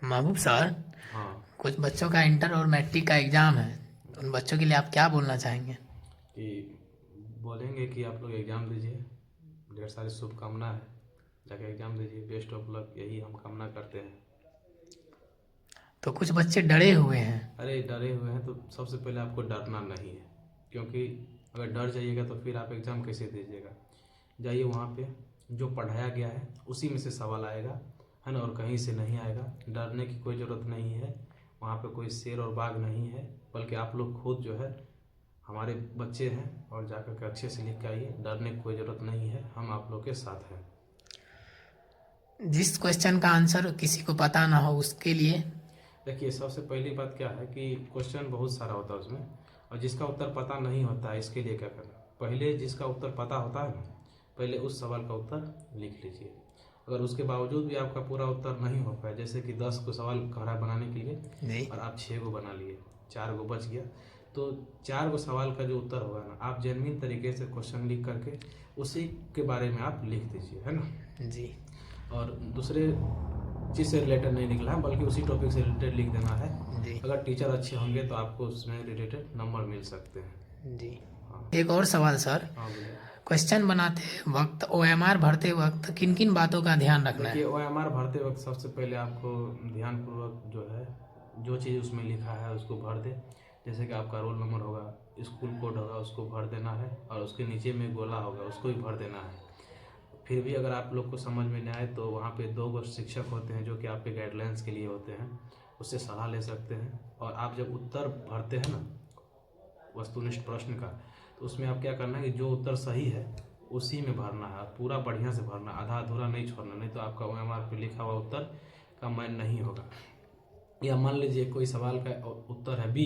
महबूब sir, हाँ। कुछ बच्चों का इंटर और मैट्रिक का एग्ज़ाम है, तो उन बच्चों के लिए आप क्या बोलना चाहेंगे? कि बोलेंगे कि आप लोग एग्ज़ाम दीजिए, ढेर सारी शुभकामना है, जाके एग्ज़ाम दीजिए, बेस्ट ऑफ लक, यही हम कामना करते हैं। तो कुछ बच्चे डरे हुए हैं। अरे डरे हुए हैं तो सबसे पहले आपको डरना नहीं है, क्योंकि अगर डर जाइएगा तो फिर आप एग्ज़ाम कैसे दीजिएगा। जाइए वहाँ पे जो पढ़ाया गया है उसी में से सवाल आएगा, है ना, और कहीं से नहीं आएगा। डरने की कोई ज़रूरत नहीं है, वहाँ पे कोई शेर और बाघ नहीं है, बल्कि आप लोग खुद जो है हमारे बच्चे हैं और जाकर के अच्छे से लिख के आइए। डरने की कोई ज़रूरत नहीं है, हम आप लोग के साथ हैं। जिस क्वेश्चन का आंसर किसी को पता ना हो उसके लिए देखिए, सबसे पहली बात क्या है कि क्वेश्चन बहुत सारा होता है उसमें, और जिसका उत्तर पता नहीं होता है इसके लिए क्या करना, पहले जिसका उत्तर पता होता है ना, पहले उस सवाल का उत्तर लिख लीजिए। अगर उसके बावजूद भी आपका पूरा उत्तर नहीं हो पाया, जैसे कि 10 को सवाल कह रहा है बनाने के लिए जी और आप 6 को बना लिए, 4 को बच गया, तो 4 को सवाल का जो उत्तर होगा ना, आप जेन्युइन तरीके से क्वेश्चन लिख करके उसी के बारे में आप लिख दीजिए, है ना। जी और दूसरे चीज़ से रिलेटेड नहीं निकला है, बल्कि उसी टॉपिक से रिलेटेड लिख देना है। जी अगर टीचर अच्छे होंगे तो आपको उसमें रिलेटेड नंबर मिल सकते हैं। जी हाँ। एक और सवाल सर, हाँ बोलिए। क्वेश्चन बनाते वक्त ओएमआर भरते वक्त किन किन बातों का ध्यान रखना देखिए, है? OMR भरते वक्त सबसे पहले आपको ध्यानपूर्वक जो है जो चीज़ उसमें लिखा है उसको भर दे। जैसे कि आपका रोल नंबर होगा, स्कूल कोड होगा, उसको भर देना है, और उसके नीचे में गोला होगा उसको भी भर देना है। फिर भी अगर आप लोग को समझ में नहीं आए तो वहाँ पे 2 गो शिक्षक होते हैं जो कि आपके गाइडलाइंस के लिए होते हैं, उससे सलाह ले सकते हैं। और आप जब उत्तर भरते हैं ना वस्तुनिष्ठ प्रश्न का, तो उसमें आप क्या करना है कि जो उत्तर सही है उसी में भरना है, पूरा बढ़िया से भरना, आधा अधूरा नहीं छोड़ना, नहीं तो आपका OMR पे लिखा हुआ उत्तर का मान नहीं होगा। या मान लीजिए कोई सवाल का उत्तर है बी,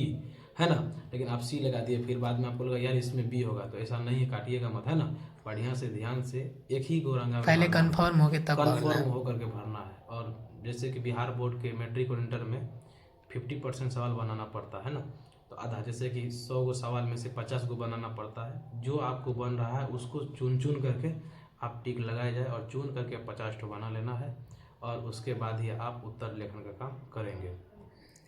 है ना, लेकिन आप सी लगा दिए, फिर बाद में आपको लगा यार इसमें बी होगा, तो ऐसा नहीं है, काटिएगा मत, है ना। बढ़िया से ध्यान से एक ही गोरंगा में पहले भरना है, कंफर्म हो के तब भरना कन्फर्म है। होकर के भरना है। और जैसे कि बिहार बोर्ड के मैट्रिक और इंटर में 50% सवाल बनाना पड़ता है ना, तो आधा, जैसे कि 100 गो सवाल में से 50 गो बनाना पड़ता है। जो आपको बन रहा है उसको चुन चुन करके आप टिक लगाए जाए और चुन करके 50 ठो बना लेना है, और उसके बाद ही आप उत्तर लेखन का काम करेंगे।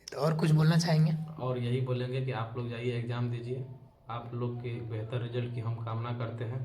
तो और कुछ बोलना चाहेंगे? और यही बोलेंगे कि आप लोग जाइए एग्ज़ाम दीजिए, आप लोग के बेहतर रिजल्ट की हम कामना करते हैं।